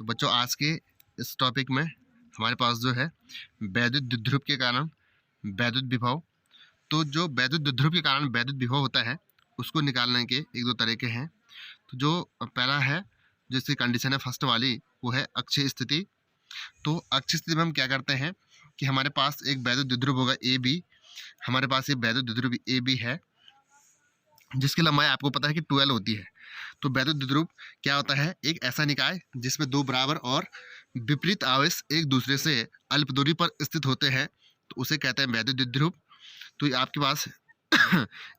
तो बच्चों आज के इस टॉपिक में हमारे पास जो है वैद्युत द्विध्रुव के कारण वैद्युत विभव। तो जो वैद्युत द्विध्रुव के कारण वैद्युत विभव होता है उसको निकालने के एक दो तरीके हैं। तो जो पहला है जो इसकी कंडीशन है फर्स्ट वाली, वो है अक्षीय स्थिति। तो अक्षीय स्थिति में हम क्या करते हैं कि हमारे पास एक वैद्युत द्विध्रुव होगा ए बी। हमारे पास ये वैद्युत द्विध्रुव ए बी है जिसकी लंबाई आपको पता है कि 12 होती है। तो वैद्युत द्विध्रुव क्या होता है, एक ऐसा निकाय जिसमें दो बराबर और विपरीत आवेश एक दूसरे से अल्प दूरी पर स्थित होते हैं, तो उसे कहते हैं वैद्युत द्विध्रुव। तो ये आपके पास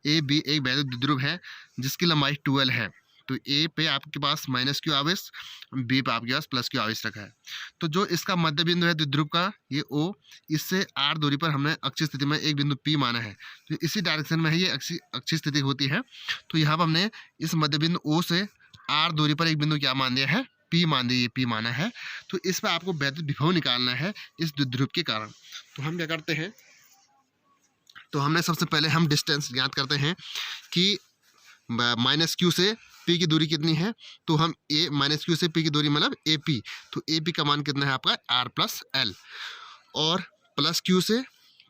ए बी एक वैद्युत द्विध्रुव है जिसकी लंबाई 12 है। तो ए पे आपके पास माइनस क्यू आवेश, बी पे आपके पास प्लस क्यू आवेश रखा है। तो जो इसका मध्य बिंदु है द्विध्रुव का, ये ओ, इससे आर दूरी पर हमने अक्षीय स्थिति में एक बिंदु पी माना है। तो इसी डायरेक्शन में है ये अक्षीय स्थिति होती है। तो यहाँ पर हमने इस मध्य बिंदु ओ से आर दूरी पर एक बिंदु क्या मान दिया है, पी मान दिया, ये पी माना है। तो इस पर आपको वैद्युत विभव निकालना है इस द्विध्रुव के कारण। तो हम क्या करते हैं, तो हमने सबसे पहले हम डिस्टेंस ज्ञात करते हैं कि माइनस क्यू से पी की दूरी कितनी है। तो हम ए माइनस क्यू से पी की दूरी मतलब ए पी, तो ए पी का मान कितना है आपका आर प्लस एल। और प्लस क्यू से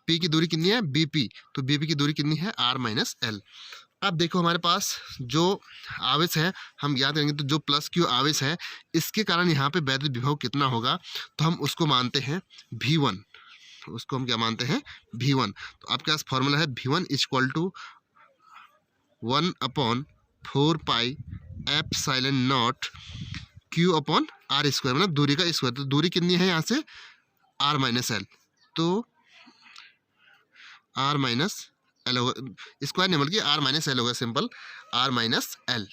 पी की दूरी कितनी है बी पी, तो बी पी की दूरी कितनी है आर माइनस एल। अब देखो हमारे पास जो आवेश है हम याद करेंगे, तो जो प्लस क्यू आवेश है इसके कारण यहाँ पे वैद्युत विभव कितना होगा, तो हम उसको मानते हैं V1। उसको हम क्या मानते हैं V1। तो आपके पास फॉर्मूला है V1 equal to 1/4 pi epsilon naught Q upon R square, मतलब दूरी का स्क्वायर। तो दूरी कितनी है यहाँ से आर माइनस एल, तो आर माइनस एल होगा, स्क्वायर नहीं बल्कि आर माइनस एल होगा, सिंपल आर माइनस एल।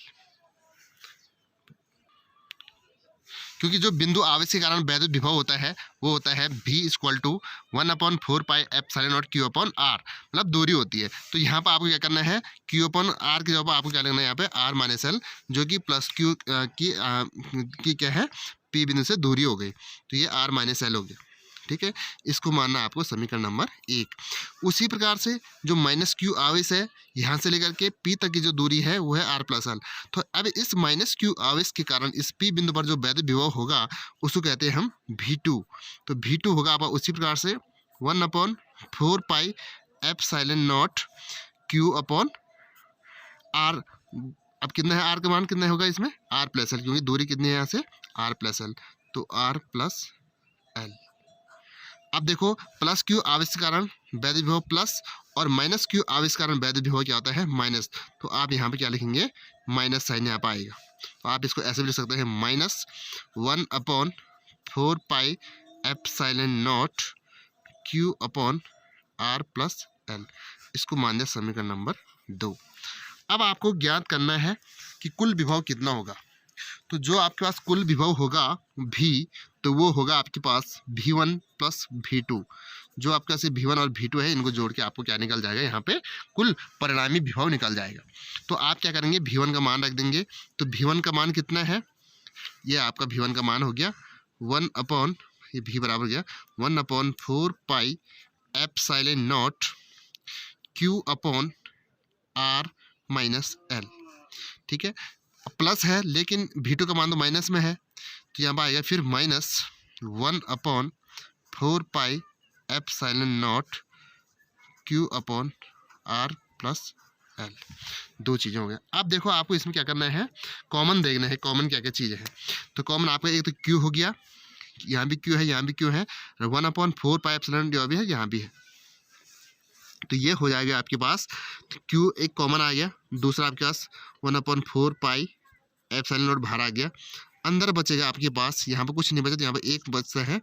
क्योंकि जो बिंदु आवेश के कारण वैद्युत विभव होता है वो होता है V equal to 1/4 pi epsilon naught Q upon R, मतलब दूरी होती है। तो यहाँ पर आपको क्या करना है, Q अपॉन आर की जगह आपको क्या लिखना है यहाँ पे आर माइनस एल, जो कि प्लस क्यू की क्या है P बिंदु से दूरी हो गई। तो ये आर माइनस एल हो गया, ठीक है। इसको मानना आपको समीकरण नंबर 1। उसी प्रकार से जो माइनस क्यू आवेश है यहाँ से लेकर के पी तक की जो दूरी है वो है आर प्लस एल। तो अब इस माइनस क्यू आवेश के कारण इस पी बिंदु पर जो वैद्युत विभव होगा उसको कहते हैं हम V2। तो V2 होगा आपका उसी प्रकार से 1/4 pi epsilon naught Q upon R. अब कितना है आर का मान कितना होगा इसमें आर प्लस एल, क्योंकि दूरी कितनी है यहाँ से आर प्लस एल, तो आर प्लस एल। अब देखो प्लस क्यू आवेश के कारण वैद्युत विभव प्लस और माइनस क्यू आवेश के कारण वैद्युत विभव क्या होता है माइनस। तो आप यहाँ पे क्या लिखेंगे माइनस साइन यहाँ पर आएगा। तो आप इसको ऐसे भी लिख सकते हैं -1/4 pi epsilon naught Q upon R plus L. इसको मान दिया समीकरण नंबर 2। अब आपको ज्ञात करना है कि कुल विभव कितना होगा। तो जो आपके पास कुल विभव होगा V, तो वो होगा आपके पास V1 प्लस V2। जो आपके पास V1 और V2 है इनको जोड़ के आपको क्या निकल जाएगा, यहाँ पे कुल परिणामी विभव निकल जाएगा। तो आप क्या करेंगे V1 का मान रख देंगे। तो V1 का मान कितना है, ये आपका V1 का मान हो गया 1 अपॉन, ये V बराबर गया 1/4 pi epsilon naught Q upon R minus L, ठीक है। प्लस है लेकिन V2 का मान तो माइनस में है, तो यहाँ पर आएगा फिर -1/4 pi epsilon naught Q upon R plus L. दो चीज़ें हो गया। अब देखो आपको इसमें क्या करना है, कॉमन देखना है कॉमन क्या क्या चीज़ें हैं। तो कॉमन आपका एक तो Q हो गया, यहाँ भी Q है यहाँ भी Q है, 1/4 पाई एप्सिलॉन जो भी है यहाँ भी है, तो ये हो जाएगा आपके पास। तो Q एक कॉमन आ गया, दूसरा आपके पास 1/4 पाई एप्सिलॉन नॉट बाहर आ गया। अंदर बचेगा आपके पास, यहाँ पर कुछ नहीं बचा, तो यहाँ पर एक बचता है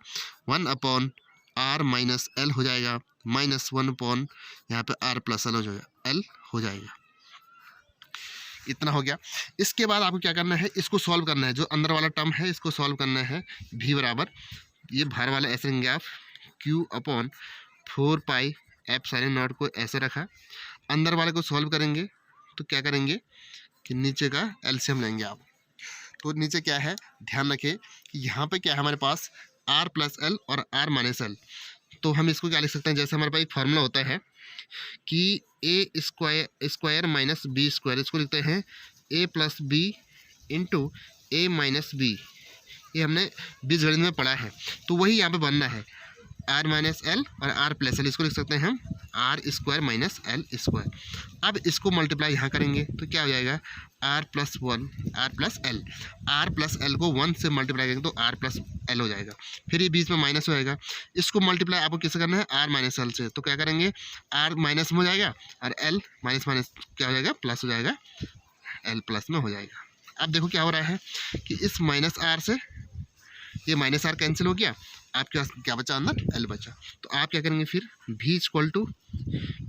1/r माइनस एल हो जाएगा, -1 यहाँ पे r प्लस एल हो जाएगा, एल हो जाएगा। इतना हो गया। इसके बाद आपको क्या करना है, इसको सॉल्व करना है। जो अंदर वाला टर्म है इसको सॉल्व करना है। V बराबर ये बाहर वाला ऐसे लेंगे आप Q upon 4 pi epsilon not को ऐसे रखा, अंदर वाले को सॉल्व करेंगे तो क्या करेंगे कि नीचे का एलसीएम लेंगे आप। तो नीचे क्या है ध्यान रखें कि यहाँ पे क्या है हमारे पास आर प्लस एल और आर माइनस एल। तो हम इसको क्या लिख सकते हैं, जैसे हमारे पास एक फार्मूला होता है कि ए स्क्वायर माइनस बी स्क्वायर, इसको लिखते हैं ए प्लस बी इंटू ए माइनस बी ये हमने बीजगणित में पढ़ा है, तो वही यहाँ पे बनना है आर माइनस एल और आर प्लस एल। इसको लिख सकते हैं हम R square minus L square. अब इसको मल्टीप्लाई यहाँ करेंगे तो क्या हो जाएगा R plus one R plus L. R plus L को 1 से मल्टीप्लाई करेंगे तो आर प्लस एल हो जाएगा, फिर ये बीच में माइनस हो जाएगा। इसको मल्टीप्लाई आपको किससे करना है आर माइनस एल से, तो क्या करेंगे आर माइनस में हो जाएगा और एल माइनस माइनस क्या हो जाएगा प्लस हो जाएगा, एल प्लस में हो जाएगा। अब देखो क्या हो रहा है कि इस माइनस आर से ये माइनस आर कैंसिल हो गया, आपके पास क्या बचा अंदर एल बचा। तो आप क्या करेंगे फिर v equal to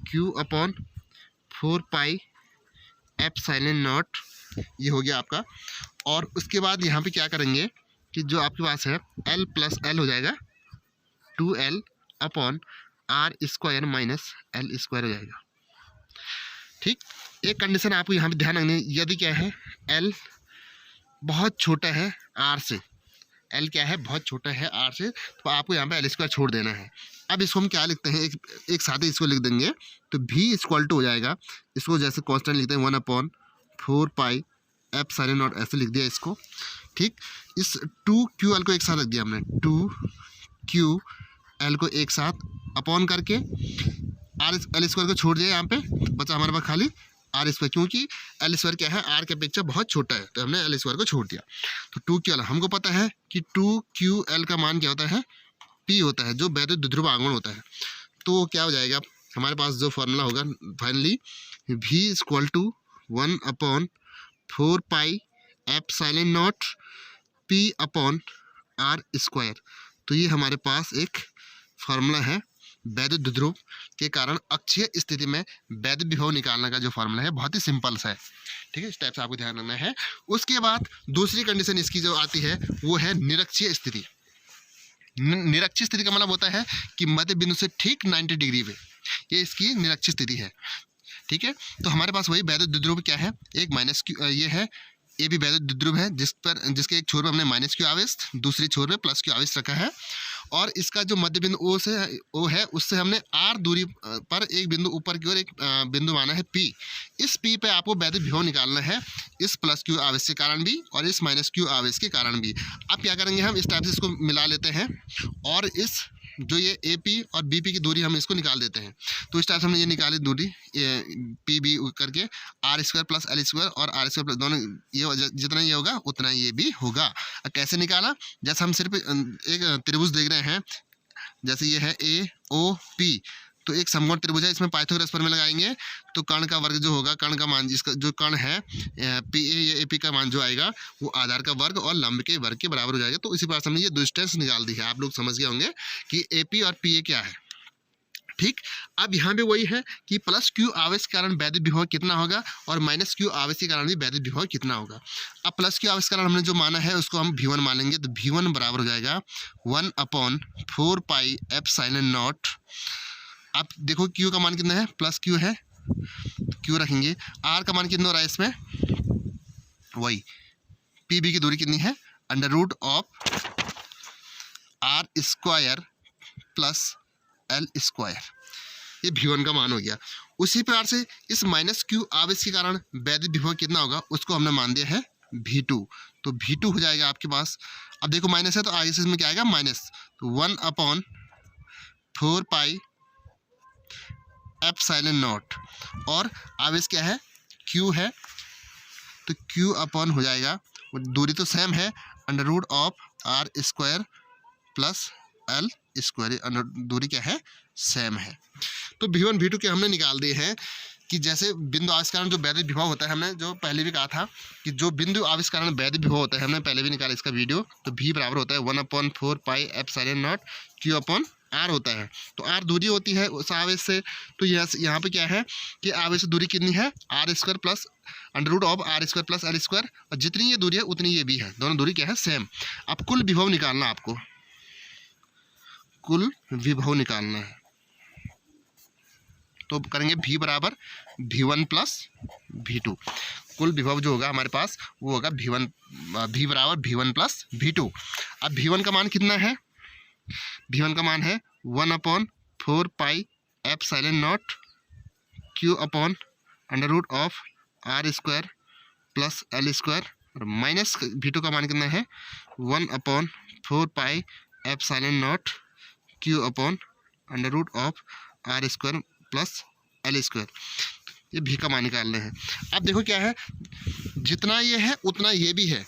Q upon 4 pi epsilon naught, ये हो गया आपका। और उसके बाद यहाँ पे क्या करेंगे कि जो आपके पास है एल प्लस एल हो जाएगा 2l upon R square minus L square हो जाएगा। ठीक, एक कंडीशन आपको यहाँ पे ध्यान रखनी है, यदि क्या है एल बहुत छोटा है आर से, एल क्या है बहुत छोटा है आर से, तो आपको यहाँ पे एल स्क्वायर छोड़ देना है। अब इसको हम क्या लिखते हैं एक साथ ही इसको लिख देंगे, तो v इक्वल टू हो जाएगा, इसको जैसे कांस्टेंट लिखते हैं 1/4 पाई एप्सिलॉन नॉट ऐसे लिख दिया इसको। ठीक, इस 2ql को एक साथ रख दिया हमने, 2ql को एक साथ अपॉन करके एल स्क्वायर को छोड़ दिया, यहाँ पे बचा हमारे पास खाली आर स्क्वायर, क्योंकि एल स्क्वायर क्या है आर के अपेक्षा बहुत छोटा है, तो हमने एल स्क्वायर को छोड़ दिया। तो 2ql हमको पता है कि 2ql का मान क्या होता है p होता है, जो वैद्युत द्विध्रुव आगमन होता है। तो क्या हो जाएगा हमारे पास जो फॉर्मूला होगा finally v equal to 1/4 pi epsilon naught p upon R square. तो ये हमारे पास एक फार्मूला है वैद्युत द्विध्रुव के कारण अक्षीय स्थिति में वैद्युत विभव निकालने का जो फार्मूला है बहुत ही सिंपल सा है। ठीक है, इस टाइप से आपको ध्यान रखना है। उसके बाद दूसरी कंडीशन इसकी जो आती है वो है निरक्षीय स्थिति। निरक्षीय स्थिति का मतलब होता है कि मध्य बिंदु से ठीक 90 डिग्री पे, ये इसकी निरक्षीय स्थिति है। ठीक है, तो हमारे पास वही वैद्युत द्विध्रुव क्या है, एक माइनस क्यू, ये है ये भी वैद्युत द्विध्रुव है जिसके एक छोर पर हमने माइनस क्यू आवेश, दूसरी छोर पे प्लस क्यू आवेश रखा है। और इसका जो मध्य बिंदु ओ है उससे हमने आर दूरी पर एक बिंदु ऊपर की ओर एक बिंदु माना है पी। इस पी पे आपको वैद्युत विभव निकालना है, इस प्लस क्यू आवेश के कारण भी और इस माइनस क्यू आवेश के कारण भी। अब क्या करेंगे हम इस टाइप से इसको मिला लेते हैं और इस जो ये ए पी और बी पी की दूरी हम इसको निकाल देते हैं। तो इस टाइप से हमने ये निकाली दूरी पी बी करके R square plus L square और आर स्क्वायर प्लस दोनों, ये जितना ये होगा उतना ये भी होगा। कैसे निकाला, जैसे हम सिर्फ एक त्रिभुज देख रहे हैं, जैसे ये है ए ओ पी, तो एक समकोण त्रिभुज है, इसमें पाइथागोरस प्रमेय लगाएंगे तो कर्ण का वर्ग जो होगा, कर्ण का मान जिसका जो कर्ण है पी ए पी का मान जो आएगा वो आधार का वर्ग और लंब के वर्ग के बराबर हो जाएगा। तो इसी प्रकार से हमने ये डिस्टेंस निकाल दी है, आप लोग समझ गए होंगे कि ए पी और पी ए क्या है। ठीक, अब यहाँ पे वही है कि प्लस क्यू आवेश के कारण वैद्युत विभव कितना होगा और माइनस क्यू आवेश के कारण भी वैद्युत विभव कितना होगा। अब प्लस क्यू आवेश के कारण हमने जो माना है उसको हम v1 मानेंगे, तो v1 बराबर हो जाएगा 1/4 पाई एप्सिलॉन नॉट। आप देखो क्यू का मान कितना है, प्लस क्यू है, क्यू रखेंगे। आर का मान कितना हो रहा है इसमें, वही पी बी की दूरी कितनी है, under root of R square plus L square, ये v1 का मान हो गया। उसी प्रकार से इस माइनस क्यू आवेश के कारण वैद्युत विभव कितना होगा उसको हमने मान दिया है v2, तो v2 हो जाएगा आपके पास। अब देखो माइनस है तो आगे से इसमें क्या आएगा माइनस, तो 1/4 पाई एप्सिलॉन नॉट और आवेश क्या है q है, तो q अपॉन हो जाएगा, दूरी तो सेम है, under root of R square plus L square, दूरी क्या है सेम है। तो v1 v2 के हमने निकाल दिए हैं कि जैसे बिंदु आवेश कारण जो वैद्युत विभव होता है, हमने जो पहले भी कहा था कि जो बिंदु आवेश कारण वैद्युत विभव होता है, हमने पहले भी निकाला इसका वीडियो, तो v बराबर होता है 1/4 pi epsilon naught q upon R होता है। तो आर दूरी होती है उस आवेश से, तो यहाँ पे क्या है कि आवेश से दूरी कितनी है R square plus under root of R square plus L square, और जितनी ये दूरी है उतनी ये भी है, दोनों दूरी क्या है सेम। अब कुल विभव निकालना, आपको कुल विभव निकालना है, तो करेंगे v बराबर v1 प्लस v2। कुल विभव जो होगा हमारे पास वो होगा v बराबर v1 प्लस v2। अब v1 का मान कितना है, v1 का मान है 1/4 pi epsilon naught q upon under root of R square plus L square और माइनस V2 का मान कितना है 1/4πε0 Q upon under root of R² plus L²। ये भी का मान निकालने हैं। अब देखो क्या है, जितना ये है उतना ये भी है,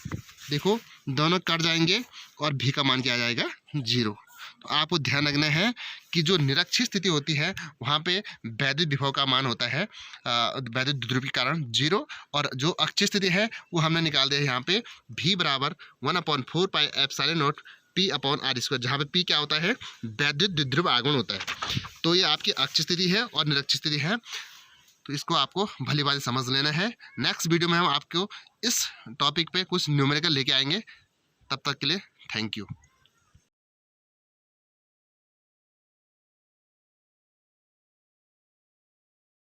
देखो दोनों कट जाएंगे और भी का मान क्या आ जाएगा 0। तो आपको ध्यान रखना है कि जो निरक्षीय स्थिति होती है वहाँ पे वैद्युत विभव का मान होता है वैद्युत द्विध्रुव के कारण 0, और जो अक्षीय स्थिति है वो हमने निकाल दिया है यहाँ पे v बराबर 1/4πε0 P अपॉन R², जहाँ पे P क्या होता है वैद्युत द्विध्रुव आगमन होता है। तो ये आपकी अक्षीय स्थिति है और निरक्षीय स्थिति है, तो इसको आपको भली भांति समझ लेना है। नेक्स्ट वीडियो में हम आपको इस टॉपिक पे कुछ न्यूमेरिकल लेके आएंगे। तब तक के लिए थैंक यू।